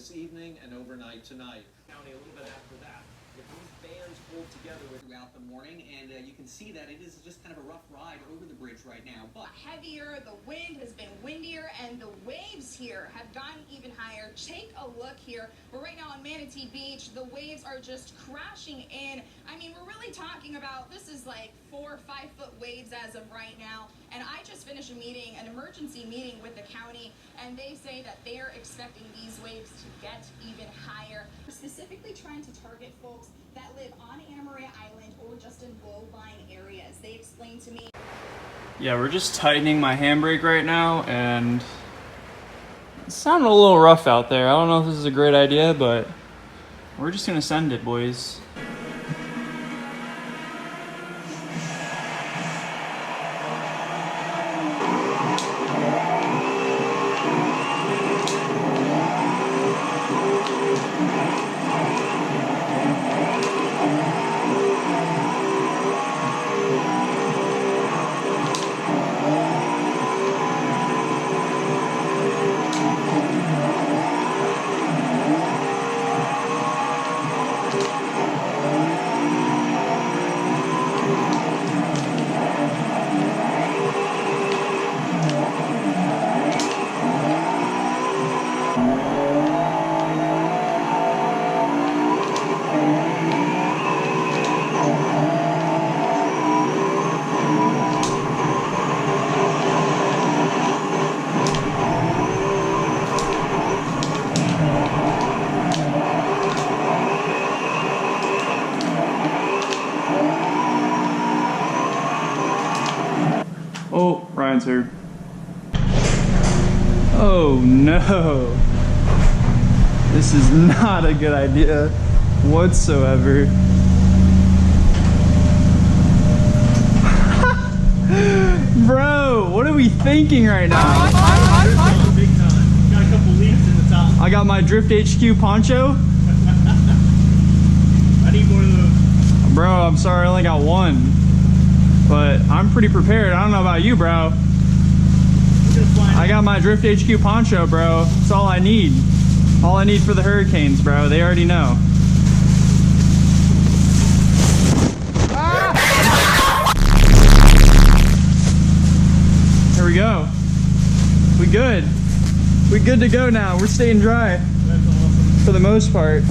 this evening and overnight tonight. County a little bit after that. If these bands hold together throughout the morning, and you can see that it is just kind of a rough ride over the bridge right now. But heavier, the wind has been windier, and the waves here have gotten even higher. Take a look here. We're right now on Manatee Beach. The waves are just crashing in. I mean, we're really talking about, this is like 4 or 5 foot waves as of right now. And I just finished a meeting, an emergency meeting with the county, and they say that they are expecting these waves to get even higher. We're specifically trying to target folks that live on Anna Maria Island or just in low-lying areas. They explained to me. Yeah, we're just tightening my handbrake right now, and it's sounding a little rough out there. I don't know if this is a great idea, but we're just gonna send it, boys. Oh, Ryan's here. Oh no. This is not a good idea whatsoever. Bro, what are we thinking right now? Big time. Got a couple leaves in the top. I got my Drift HQ poncho. I need more of those. Bro, I'm sorry, I only got one. But I'm pretty prepared. I don't know about you, bro. I got my Drift HQ poncho, bro. That's all I need. All I need for the hurricanes, bro. They already know. Ah! Here we go. We good. We good to go now. We're staying dry. That's awesome. For the most part.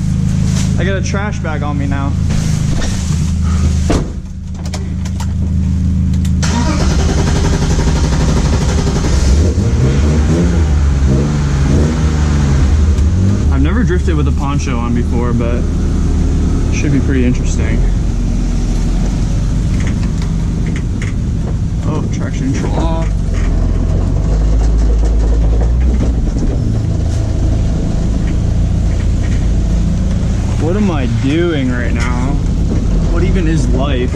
I got a trash bag on me now. Never drifted with a poncho on before, but it should be pretty interesting. Oh, traction control off. What am I doing right now? What even is life?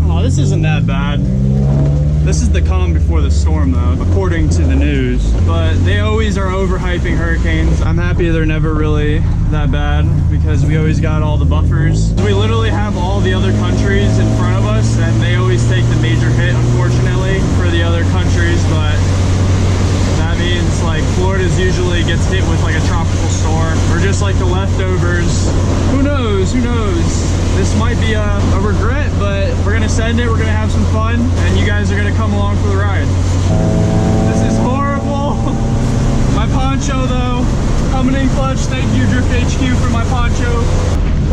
Oh, this isn't that bad. This is the calm before the storm though, according to the news. But they always are overhyping hurricanes. I'm happy they're never really that bad because we always got all the buffers. We literally have all the other countries in front of us and they always take the major hit, unfortunately, for the other countries. But that means like Florida's usually gets hit with like a tropical storm or just like the leftovers. Who knows? Who knows? This might be a regret, but we're gonna send it, we're gonna have some fun, and you guys are gonna come along for the ride. This is horrible. My poncho though, coming in clutch. Thank you Drift HQ for my poncho.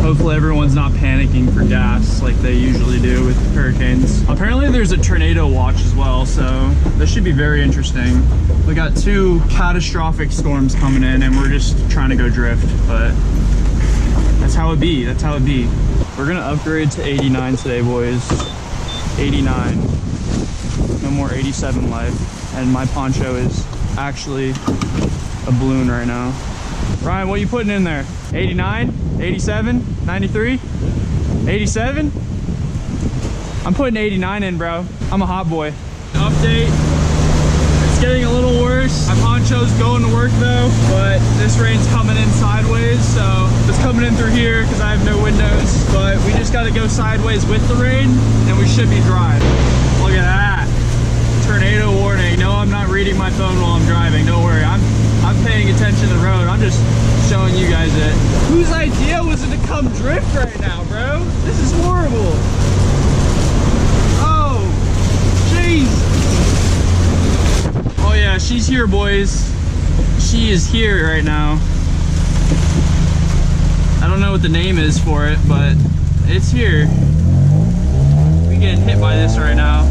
Hopefully everyone's not panicking for gas like they usually do with hurricanes. Apparently there's a tornado watch as well, so this should be very interesting. We got 2 catastrophic storms coming in and we're just trying to go drift, but that's how it be, that's how it be. We're gonna upgrade to 89 today, boys. 89. No more 87 life. And my poncho is actually a balloon right now. Ryan, what are you putting in there? 89? 87? 93? 87? I'm putting 89 in, bro. I'm a hot boy. Update. It's getting a little worse. My poncho's going to work though, but this rain's coming in sideways, so it's coming in through here because I have no windows. But we just got to go sideways with the rain, and we should be dry. Look at that. Tornado warning. No, I'm not reading my phone while I'm driving. Don't worry. I'm I'm paying attention to the road. I'm just showing you guys it. Whose idea was it to come drift right now, bro? This is horrible. Oh, jeez. Oh yeah, she's here, boys. She is here right now. I don't know what the name is for it, but it's here. We getting hit by this right now.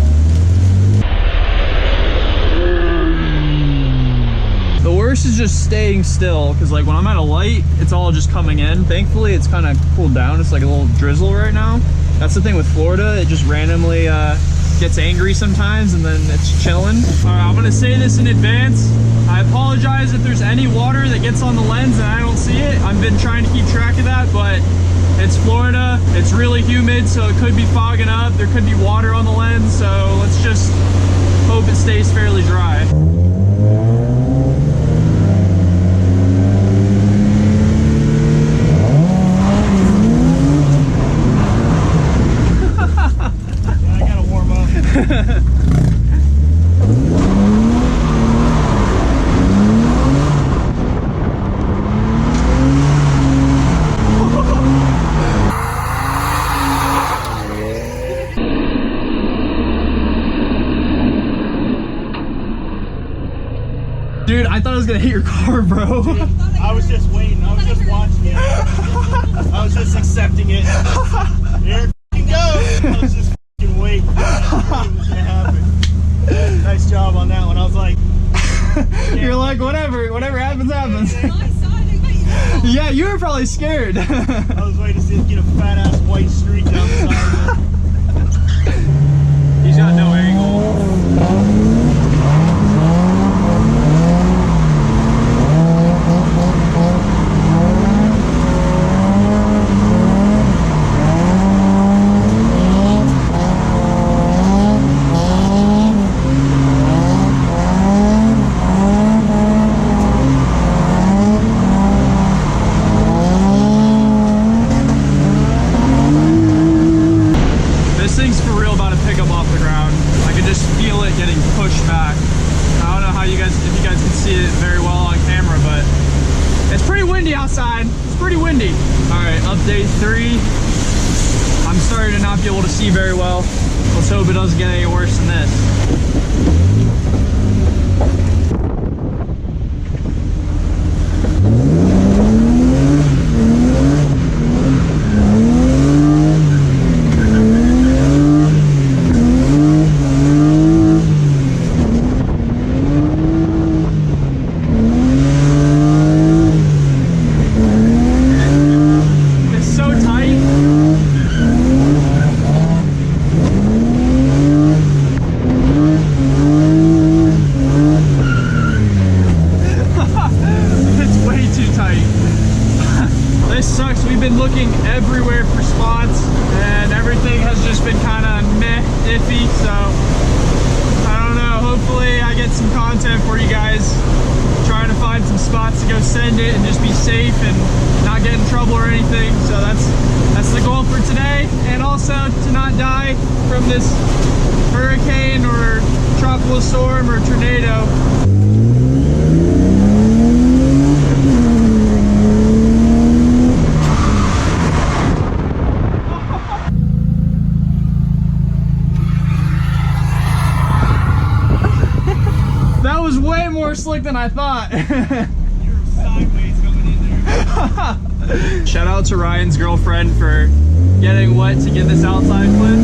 The worst is just staying still, because like when I'm at a light, it's all just coming in. Thankfully, it's kind of cooled down. It's like a little drizzle right now. That's the thing with Florida. It just randomly gets angry sometimes, and then it's chilling. All right, I'm gonna say this in advance. I apologize if there's any water that gets on the lens and I don't see it. I've been trying to keep track of that, but it's Florida. It's really humid, so it could be fogging up. There could be water on the lens, so let's just hope it stays fairly dry. I gotta warm up. Dude, I thought I was gonna hit your car, bro. I was just waiting. I was just watching it. I was just accepting it. Here it goes. I was just waiting. I knew it was gonna happen. Nice job on that one. I was like, You're like, whatever happens, happens. Yeah, you were probably scared. I was waiting to see it get a fat ass white streak down the side of it. He's got no angle. Outside. It's pretty windy. Alright, update 3. I'm starting to not be able to see very well. Let's hope it doesn't get any worse than this. Everywhere for spots, and everything has just been kind of meh, iffy, so I don't know. Hopefully I get some content for you guys, trying to find some spots to go send it and just be safe and not get in trouble or anything. So that's the goal for today, and also to not die from this hurricane or tropical storm or tornado. Way more slick than I thought. You're sideways coming in there. Shout out to Ryan's girlfriend for getting wet to get this outside clip.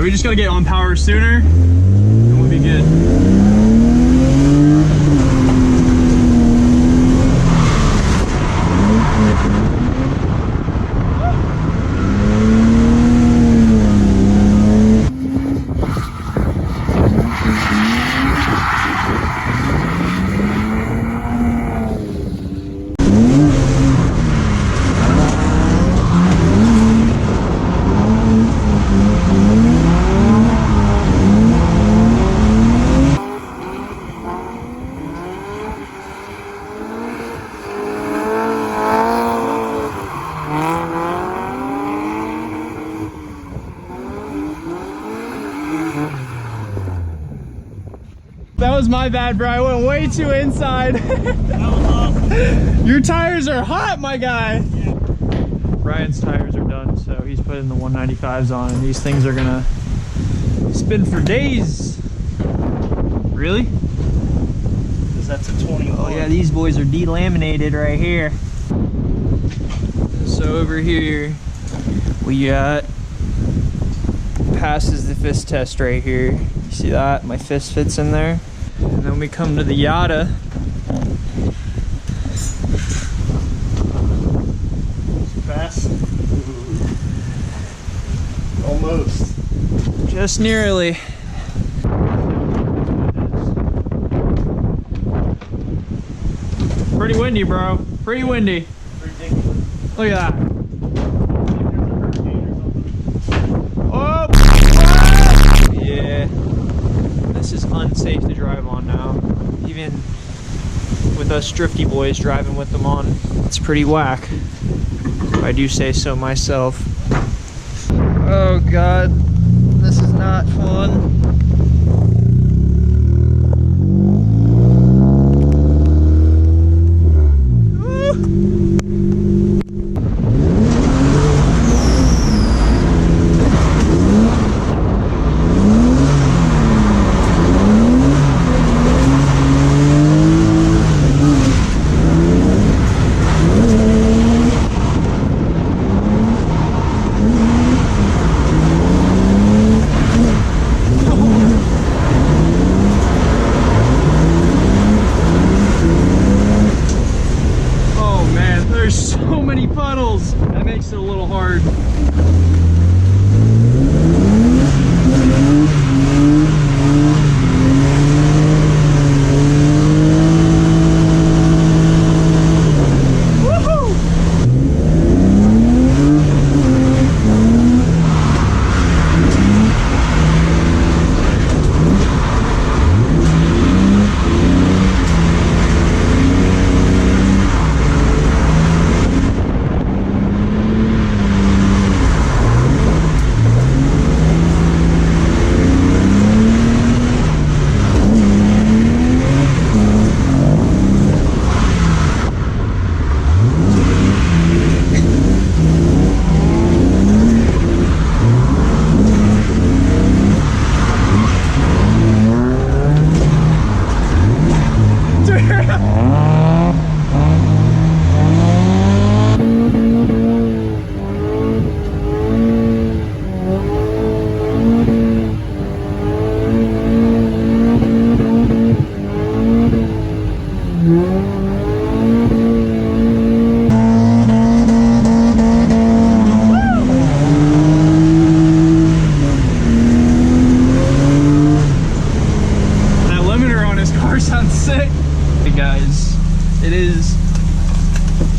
We just gotta get on power sooner and we'll be good. was my bad, bro. I went way too inside. That was awesome. Your tires are hot, my guy. Yeah. Ryan's tires are done, so he's putting the 195s on, and these things are gonna spin for days. Really? Because that's a 21. Oh yeah, these boys are delaminated right here. So over here, we got passes the fist test right here. You see that? My fist fits in there. And then we come to the Yada. Pass. Almost. Just nearly. Pretty windy, bro. Pretty windy. Ridiculous. Look at that. Oh! Yeah. This is unsafe to drive on now. Even with us drifty boys driving with them on, it's pretty whack. If I do say so myself. Oh God, this is not fun. Puddles. That makes it a little hard.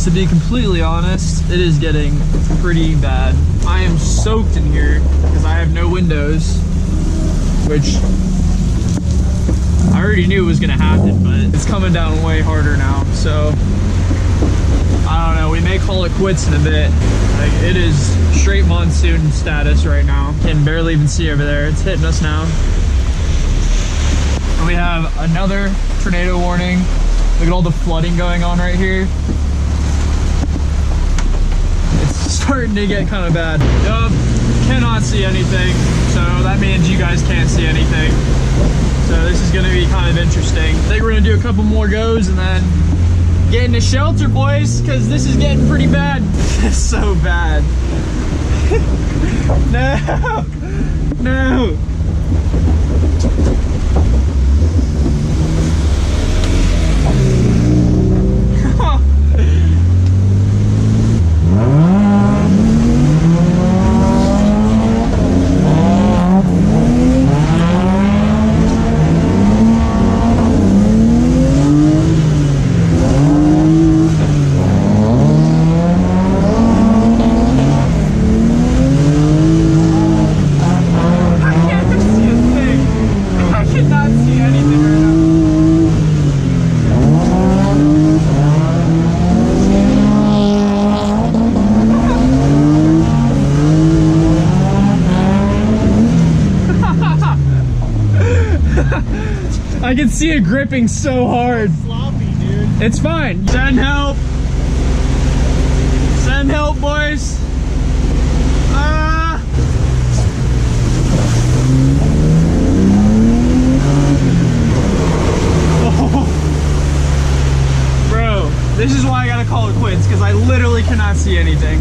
To be completely honest, it is getting pretty bad. I am soaked in here because I have no windows, which I already knew was gonna happen, but it's coming down way harder now. So I don't know, we may call it quits in a bit. Like, it is straight monsoon status right now. Can barely even see over there. It's hitting us now. And we have another tornado warning. Look at all the flooding going on right here. Starting to get kind of bad. Yup, cannot see anything, so that means you guys can't see anything. So this is going to be kind of interesting. I think we're going to do a couple more goes and then get into shelter, boys, because this is getting pretty bad. It's so bad. No, no. see it gripping so hard. Sloppy, dude. It's fine. Send help. Send help, boys. Oh. Bro, this is why I gotta call it quits, because I literally cannot see anything.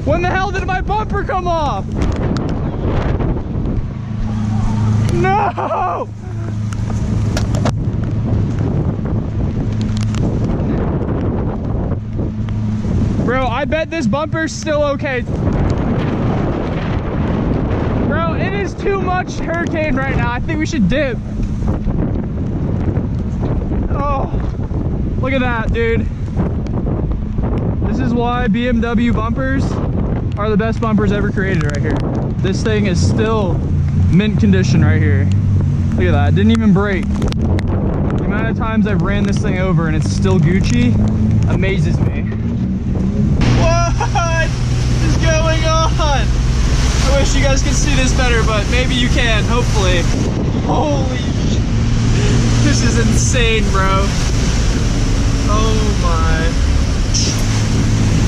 When the hell did my bumper come off? No! Bro, I bet this bumper's still okay. Bro, it is too much hurricane right now. I think we should dip. Oh, look at that, dude. This is why BMW bumpers are the best bumpers ever created right here. This thing is still mint condition right here. Look at that, it didn't even break. The amount of times I've ran this thing over and it's still Gucci amazes me. What is going on? I wish you guys could see this better, but maybe you can, hopefully. Holy shit. This is insane, bro. Oh my.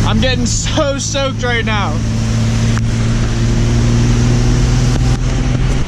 I'm getting so soaked right now.